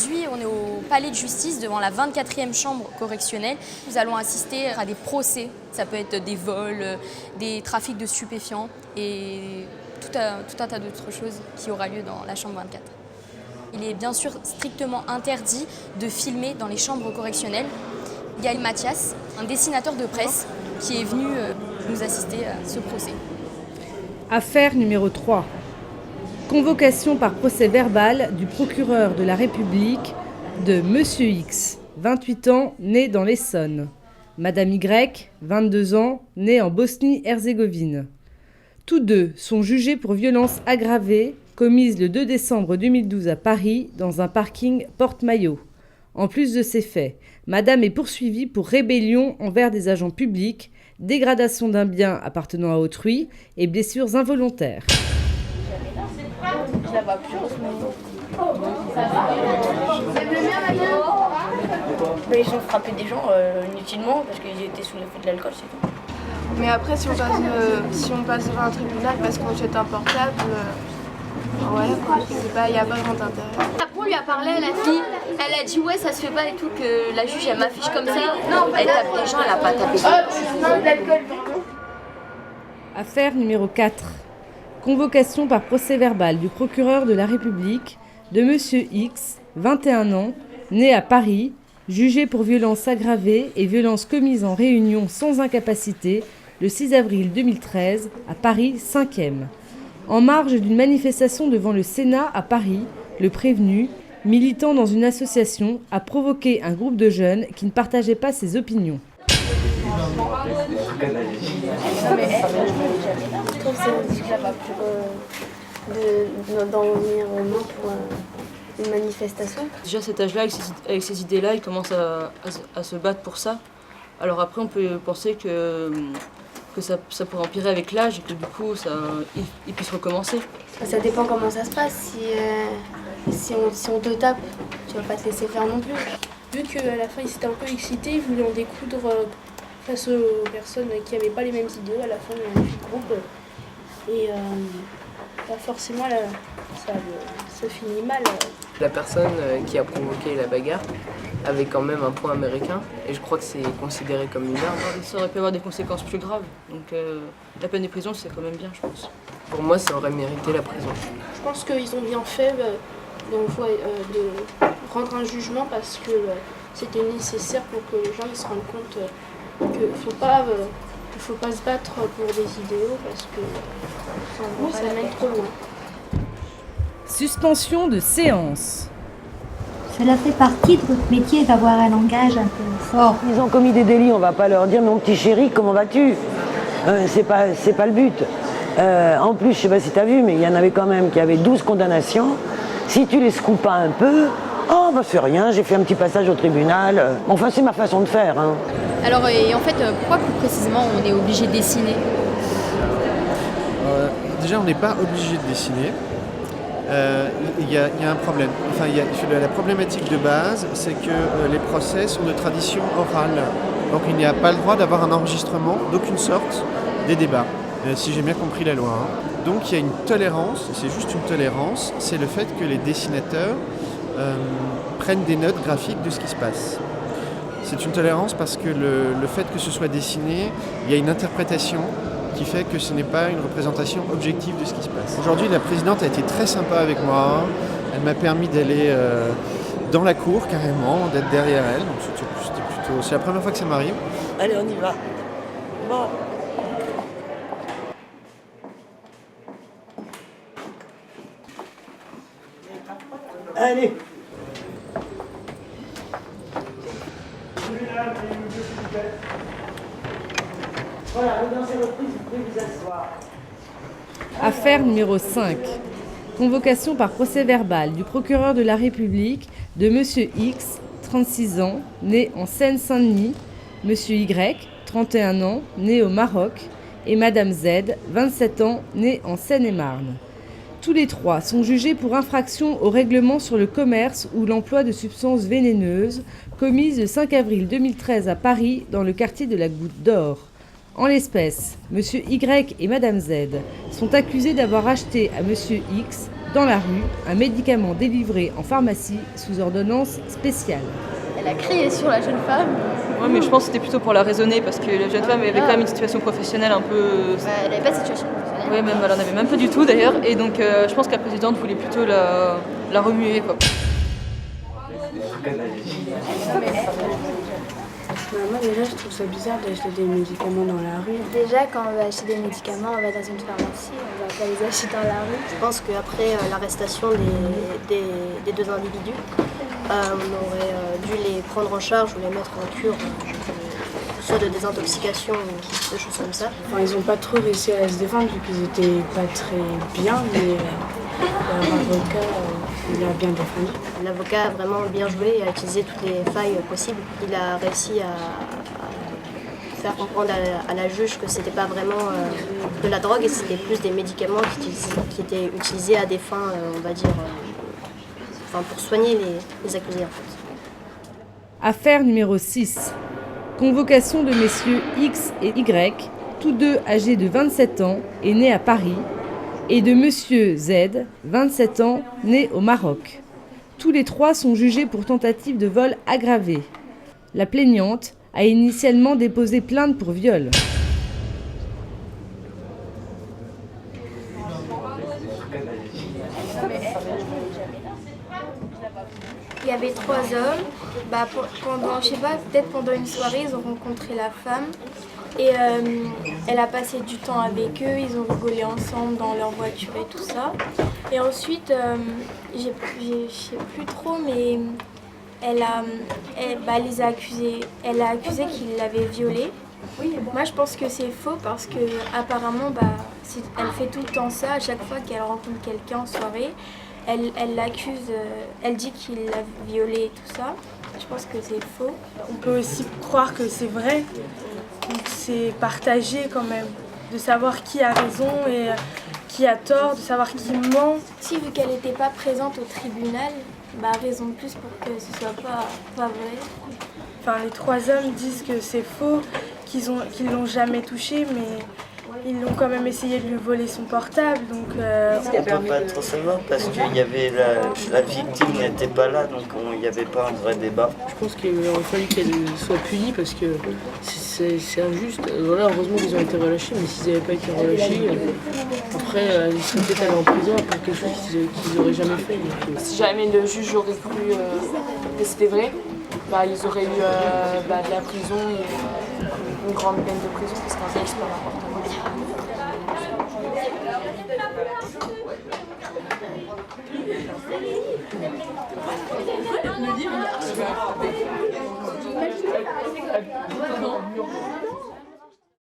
Aujourd'hui, on est au palais de justice devant la 24e chambre correctionnelle. Nous allons assister à des procès. Ça peut être des vols, des trafics de stupéfiants et tout un tas d'autres choses qui aura lieu dans la chambre 24. Il est bien sûr strictement interdit de filmer dans les chambres correctionnelles. Gaël Mathias, un dessinateur de presse qui est venu nous assister à ce procès. Affaire numéro 3. Convocation par procès verbal du procureur de la République de Monsieur X, 28 ans, né dans l'Essonne. Madame Y, 22 ans, née en Bosnie-Herzégovine. Tous deux sont jugés pour violences aggravées commises le 2 décembre 2012 à Paris dans un parking porte-maillot. En plus de ces faits, Madame est poursuivie pour rébellion envers des agents publics, dégradation d'un bien appartenant à autrui et blessures involontaires. Je la vois plus en ce moment. Mais ils ont frappé des gens inutilement parce qu'ils étaient sous l'effet de l'alcool, c'est tout. Mais après, si on passe devant un tribunal parce qu'on jette un portable, voilà quoi, il n'y a pas grand intérêt. Après, on lui a parlé à la fille, elle a dit ouais, ça se fait pas et tout, que la juge elle m'affiche comme ça. Non, elle tape des gens, elle a pas tapé. Affaire numéro 4. Convocation par procès verbal du procureur de la République de Monsieur X, 21 ans, né à Paris, jugé pour violences aggravées et violences commises en réunion sans incapacité le 6 avril 2013 à Paris 5e. En marge d'une manifestation devant le Sénat à Paris, le prévenu, militant dans une association, a provoqué un groupe de jeunes qui ne partageaient pas ses opinions. Je trouve que c'est esclavage d'endormir aux mains pour une manifestation. Déjà à cet âge-là, avec ces idées-là, il commence à se battre pour ça. Alors après, on peut penser que ça pourrait empirer avec l'âge et que du coup, il puisse recommencer. Ça dépend comment ça se passe. Si on te tape, tu vas pas te laisser faire non plus. Vu qu'à la fin, il s'était un peu excité, il voulait en découdre face aux personnes qui n'avaient pas les mêmes idées. À la fin, il y a un groupe. Et forcément, là, ça finit mal. La personne qui a provoqué la bagarre avait quand même un point américain et je crois que c'est considéré comme une arme. Ça aurait pu avoir des conséquences plus graves. Donc la peine de prison, c'est quand même bien, je pense. Pour moi, ça aurait mérité la prison. Je pense qu'ils ont bien fait de rendre un jugement parce que c'était nécessaire pour que les gens ils se rendent compte qu'il ne faut pas se battre pour des idéaux parce que ça mène trop loin. Suspension de séance. Cela fait partie de votre métier d'avoir un langage un peu fort. Ils ont commis des délits, on va pas leur dire mon petit chéri, comment vas-tu ? C'est pas le but. En plus, je sais pas si tu as vu, mais il y en avait quand même qui avaient 12 condamnations. Si tu les secoues pas un peu, oh bah c'est rien, j'ai fait un petit passage au tribunal. Enfin, c'est ma façon de faire. Hein. Alors, et en fait, pourquoi plus précisément on est obligé de dessiner ? Déjà, on n'est pas obligé de dessiner. Il y a un problème. Enfin, la problématique de base, c'est que les procès sont de tradition orale. Donc il n'y a pas le droit d'avoir un enregistrement d'aucune sorte des débats, si j'ai bien compris la loi. Hein. Donc il y a une tolérance, c'est juste une tolérance, c'est le fait que les dessinateurs prennent des notes graphiques de ce qui se passe. C'est une tolérance parce que le fait que ce soit dessiné, il y a une interprétation qui fait que ce n'est pas une représentation objective de ce qui se passe. Aujourd'hui, la présidente a été très sympa avec moi. Elle m'a permis d'aller dans la cour carrément, d'être derrière elle. Donc c'est la première fois que ça m'arrive. Allez, on y va. Bon. Allez. Voilà, dans ces reprises, vous pouvez vous asseoir. Affaire numéro 5. Convocation par procès verbal du procureur de la République de Monsieur X, 36 ans, né en Seine-Saint-Denis, Monsieur Y, 31 ans, né au Maroc, et Madame Z, 27 ans, née en Seine-et-Marne. Tous les trois sont jugés pour infraction au règlement sur le commerce ou l'emploi de substances vénéneuses commise le 5 avril 2013 à Paris dans le quartier de la Goutte d'Or. En l'espèce, Monsieur Y et Madame Z sont accusés d'avoir acheté à Monsieur X dans la rue un médicament délivré en pharmacie sous ordonnance spéciale. Elle a crié sur la jeune femme. Ouais, mais je pense que c'était plutôt pour la raisonner parce que la jeune femme avait quand même une situation professionnelle un peu... Elle n'avait pas de situation professionnelle. Oui, même, elle en avait même pas du tout d'ailleurs. Et donc je pense que la présidente voulait plutôt la remuer, quoi. Moi déjà je trouve ça bizarre d'acheter des médicaments dans la rue. Déjà quand on va acheter des médicaments, on va dans une pharmacie, on va pas les acheter dans la rue. Je pense qu'après l'arrestation des deux individus, on aurait dû les prendre en charge ou les mettre en cure, soit de désintoxication ou des choses comme ça. Enfin, ils n'ont pas trop réussi à se défendre vu qu'ils étaient pas très bien, mais leur avocat il a bien défendu. L'avocat a vraiment bien joué et a utilisé toutes les failles possibles. Il a réussi à faire comprendre à la juge que c'était pas vraiment de la drogue et c'était plus des médicaments qui étaient utilisés à des fins, on va dire, pour soigner les accusés en fait. Affaire numéro 6. Convocation de messieurs X et Y, tous deux âgés de 27 ans et nés à Paris, et de monsieur Z, 27 ans, né au Maroc. Tous les trois sont jugés pour tentative de vol aggravé. La plaignante a initialement déposé plainte pour viol. Il y avait 3 hommes. Pendant, je sais pas, peut-être pendant une soirée, ils ont rencontré la femme. Et elle a passé du temps avec eux, ils ont rigolé ensemble dans leur voiture et tout ça. Et ensuite, je sais plus trop, mais elle les a accusés. Elle a accusé qu'il l'avait violée. Moi, je pense que c'est faux parce que apparemment, elle fait tout le temps ça à chaque fois qu'elle rencontre quelqu'un en soirée. Elle l'accuse, elle dit qu'il l'a violée et tout ça. Je pense que c'est faux. On peut aussi croire que c'est vrai. Donc c'est partagé quand même, de savoir qui a raison et qui a tort, de savoir qui ment. Si, vu qu'elle n'était pas présente au tribunal, raison de plus pour que ce soit pas vrai. Enfin, les 3 hommes disent que c'est faux, qu'ils l'ont jamais touché, mais ils l'ont quand même essayé de lui voler son portable. Donc, on ne peut pas trop savoir parce qu'il y avait la victime n'était pas là, donc il n'y avait pas un vrai débat. Je pense qu'il aurait fallu qu'elle soit punie parce que c'est injuste. Voilà, heureusement qu'ils ont été relâchés, mais s'ils n'avaient pas été relâchés, après ils seraient peut-être allés en prison pour quelque chose qu'ils n'auraient jamais fait. Donc, si jamais le juge aurait cru que c'était vrai, ils auraient eu de la prison et une grande peine de prison parce qu'un viol c'est pas n'importe quoi. Le